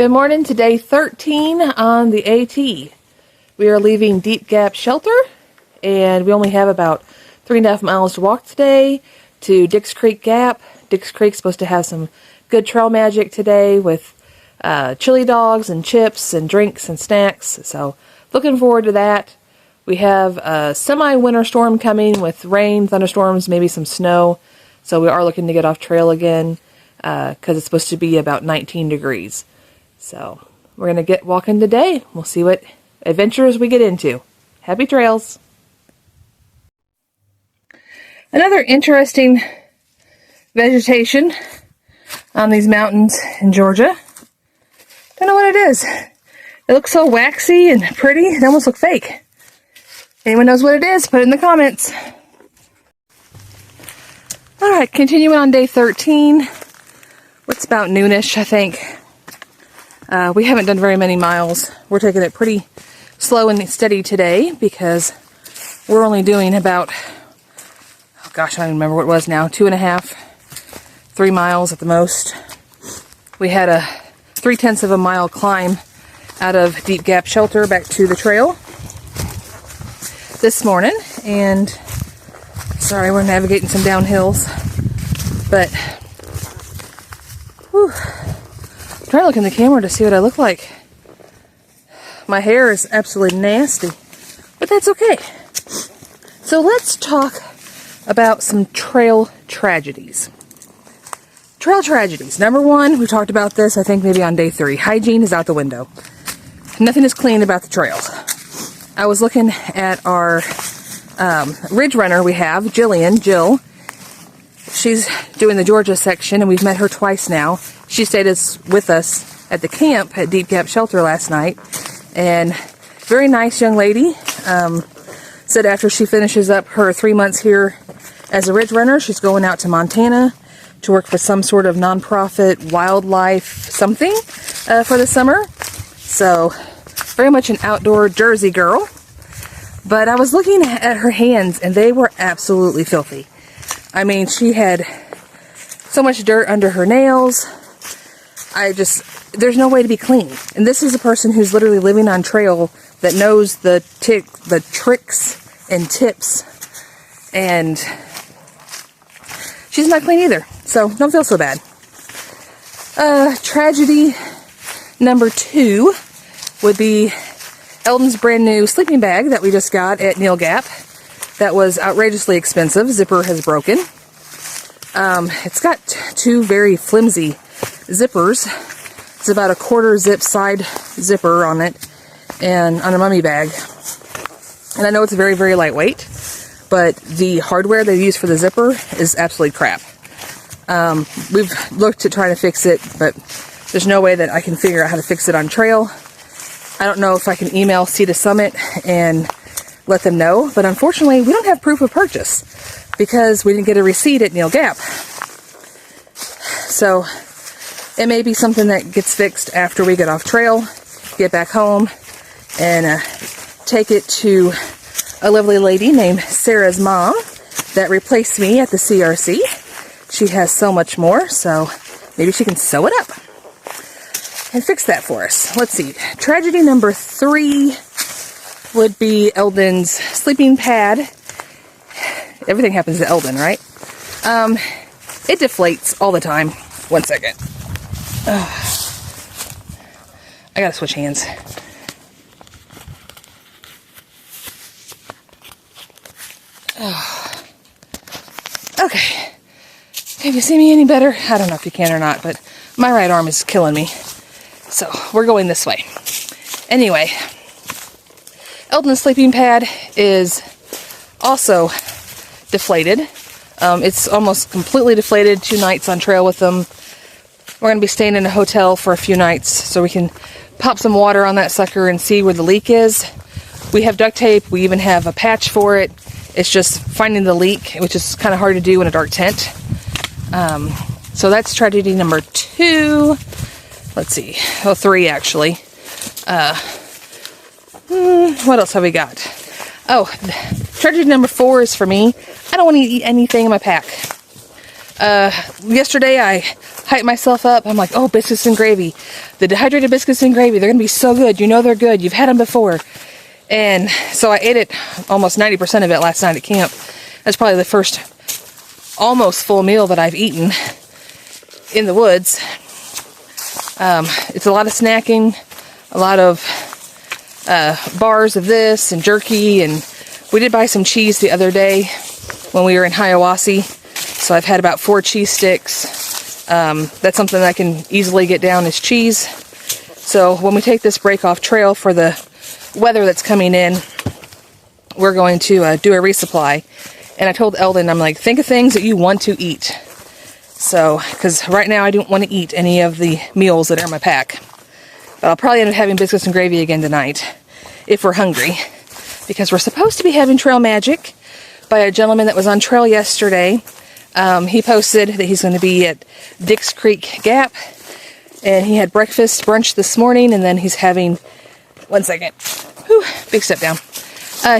Good morning to day 13 on the AT. We are leaving Deep Gap Shelter, and we only have about 3.5 miles to walk today to Dix Creek Gap. Dix Creek's supposed to have some good trail magic today with chili dogs and chips and drinks and snacks, so looking forward to that. We have a semi-winter storm coming with rain, thunderstorms, maybe some snow, so we are looking to get off trail again because it's supposed to be about 19 degrees. So we're going to get walking today. We'll see what adventures we get into. Happy trails. Another interesting vegetation on these mountains in Georgia. Don't know what it is. It looks so waxy and pretty. It almost looks fake. Anyone knows what it is? Put it in the comments. Alright, continuing on day 13. It's about noonish, I think. We haven't done very many miles. We're taking it pretty slow and steady today because we're only doing about, oh gosh, I don't even remember what it was now, 2.5, 3 miles at the most. We had a 0.3 of a mile climb out of Deep Gap Shelter back to the trail this morning, and sorry, we're navigating some downhills, but whew, I'm trying to look in the camera to see what I look like. My hair is absolutely nasty, but that's okay. So let's talk about some trail tragedies. Trail tragedies. Number one, we talked about this, I think maybe on day 3. Hygiene is out the window. Nothing is clean about the trails. I was looking at our ridge runner we have, Jill. She's doing the Georgia section, and we've met her twice now. She stayed with us at the camp at Deep Gap Shelter last night, and very nice young lady. Said after she finishes up her 3 months here as a ridge runner, she's going out to Montana to work for some sort of nonprofit wildlife something for the summer. So very much an outdoor Jersey girl. But I was looking at her hands, and they were absolutely filthy. I mean, she had so much dirt under her nails. There's no way to be clean. And this is a person who's literally living on trail that knows the tricks and tips. And she's not clean either. So don't feel so bad. Tragedy number 2 would be Eldon's brand new sleeping bag that we just got at Neil Gap. That was outrageously expensive. Zipper has broken. It's got 2 very flimsy zippers. It's about a 1/4 zip side zipper on it and on a mummy bag. And I know it's very, very lightweight, but the hardware they use for the zipper is absolutely crap. We've looked at trying to fix it, but there's no way that I can figure out how to fix it on trail. I don't know if I can email Sea to Summit and let them know, but unfortunately we don't have proof of purchase because we didn't get a receipt at Neil Gap. So it may be something that gets fixed after we get off trail, get back home, and take it to a lovely lady named Sarah's mom that replaced me at the CRC. She has so much more, so maybe she can sew it up and fix that for us. Let's see. Tragedy number 3 would be Eldon's sleeping pad. Everything happens to Eldon, right? It deflates all the time. 1 second. I gotta switch hands. Okay. Can you see me any better? I don't know if you can or not, but my right arm is killing me. So we're going this way. Anyway, Eldon's sleeping pad is also deflated. It's almost completely deflated. 2 nights on trail with them. We're going to be staying in a hotel for a few nights so we can pop some water on that sucker and see where the leak is. We have duct tape. We even have a patch for it. It's just finding the leak, which is kind of hard to do in a dark tent. So that's tragedy number 2. Let's see. Oh, 3 actually. What else have we got? Oh, tragedy number 4 is for me. I don't want to eat anything in my pack. Yesterday I hype myself up. I'm like, oh, biscuits and gravy. The dehydrated biscuits and gravy, they're going to be so good. You know they're good. You've had them before. And so I ate it, almost 90% of it last night at camp. That's probably the first almost full meal that I've eaten in the woods. It's a lot of snacking, a lot of bars of this and jerky, and we did buy some cheese the other day when we were in Hiawassee. So I've had about 4 cheese sticks. That's something that I can easily get down is cheese. So when we take this break off trail for the weather that's coming in, we're going to do a resupply. And I told Eldon, I'm like, think of things that you want to eat. So, because right now I don't want to eat any of the meals that are in my pack. But I'll probably end up having biscuits and gravy again tonight, if we're hungry. Because we're supposed to be having trail magic by a gentleman that was on trail yesterday. He posted that he's going to be at Dix Creek Gap. And he had brunch this morning, and then he's having, one second, whew, big step down.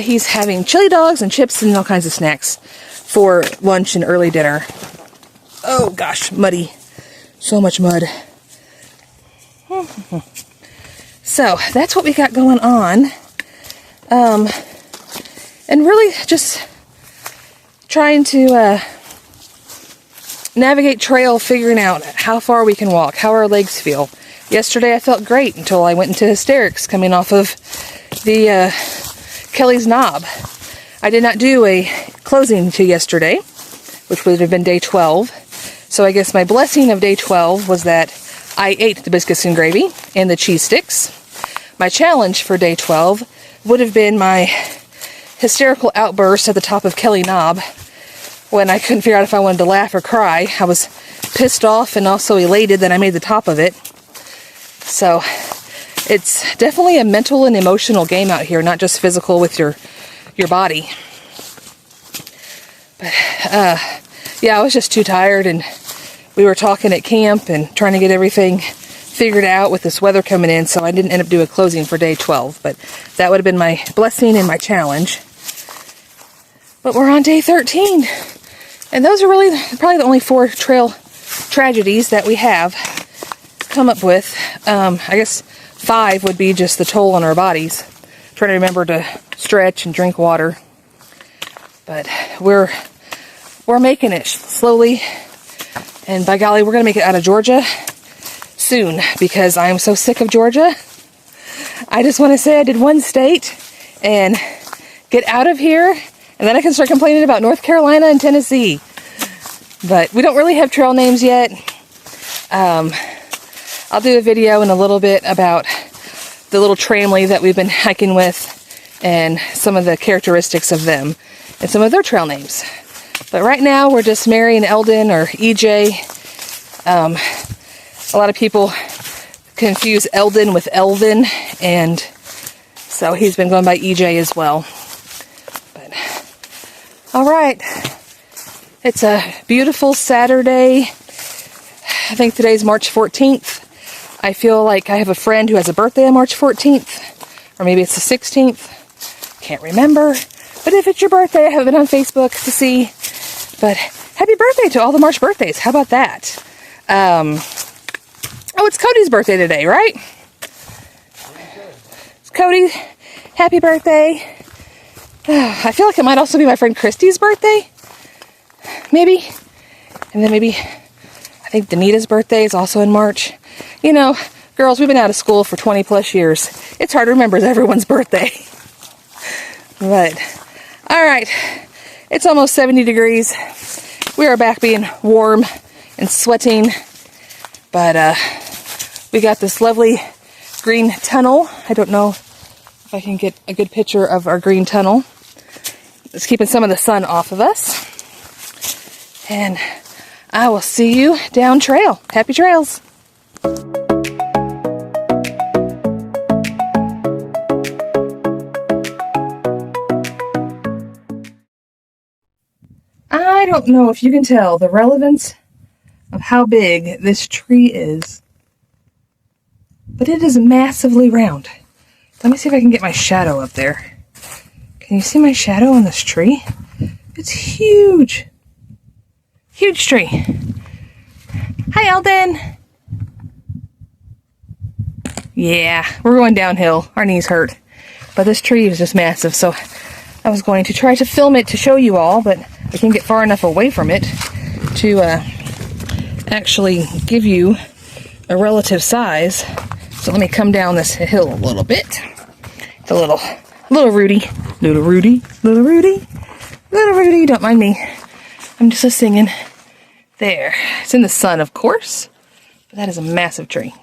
He's having chili dogs and chips and all kinds of snacks for lunch and early dinner. Oh gosh, muddy. So much mud. So that's what we got going on. And really just trying to navigate trail, figuring out how far we can walk, how our legs feel. Yesterday I felt great until I went into hysterics coming off of the Kelly's Knob. I did not do a closing to yesterday, which would have been day 12. So I guess my blessing of day 12 was that I ate the biscuits and gravy and the cheese sticks. My challenge for day 12 would have been my hysterical outburst at the top of Kelly Knob when I couldn't figure out if I wanted to laugh or cry. I was pissed off and also elated that I made the top of it. So it's definitely a mental and emotional game out here, not just physical with your body. But yeah, I was just too tired, and we were talking at camp and trying to get everything figured out with this weather coming in, so I didn't end up doing a closing for day 12, but that would have been my blessing and my challenge. But we're on day 13, and those are really probably the only 4 trail tragedies that we have come up with. I guess 5 would be just the toll on our bodies. Trying to remember to stretch and drink water. But we're making it slowly, and by golly, we're going to make it out of Georgia soon, because I am so sick of Georgia. I just want to say I did one state and get out of here, and then I can start complaining about North Carolina and Tennessee. But we don't really have trail names yet. I'll do a video in a little bit about the little tramily that we've been hiking with and some of the characteristics of them and some of their trail names. But right now we're just Mary and Eldon, or EJ. A lot of people confuse Eldon with Elvin, and so he's been going by EJ as well. But all right, it's a beautiful Saturday. I think today's March 14th. I feel like I have a friend who has a birthday on March 14th, or maybe it's the 16th. Can't remember. But if it's your birthday, I haven't been on Facebook to see. But happy birthday to all the March birthdays. How about that? Oh, it's Cody's birthday today, right? It's Cody. Happy birthday. I feel like it might also be my friend Christy's birthday. Maybe. And then maybe, I think Danita's birthday is also in March. You know, girls, we've been out of school for 20 plus years. It's hard to remember everyone's birthday. But, alright. It's almost 70 degrees. We are back being warm and sweating. But, we got this lovely green tunnel. I don't know if I can get a good picture of our green tunnel. It's keeping some of the sun off of us. And I will see you down trail. Happy trails. I don't know if you can tell the relevance of how big this tree is, but it is massively round. Let me see if I can get my shadow up there. Can you see my shadow on this tree? It's huge. Huge tree. Hi, Eldon. Yeah, we're going downhill. Our knees hurt. But this tree is just massive, so I was going to try to film it to show you all, but I can't get far enough away from it to actually give you a relative size. So let me come down this hill a little bit. It's a little Rudy. Little Rudy. Little Rudy. Little Rudy. Don't mind me. I'm just singing. There. It's in the sun, of course. But that is a massive tree.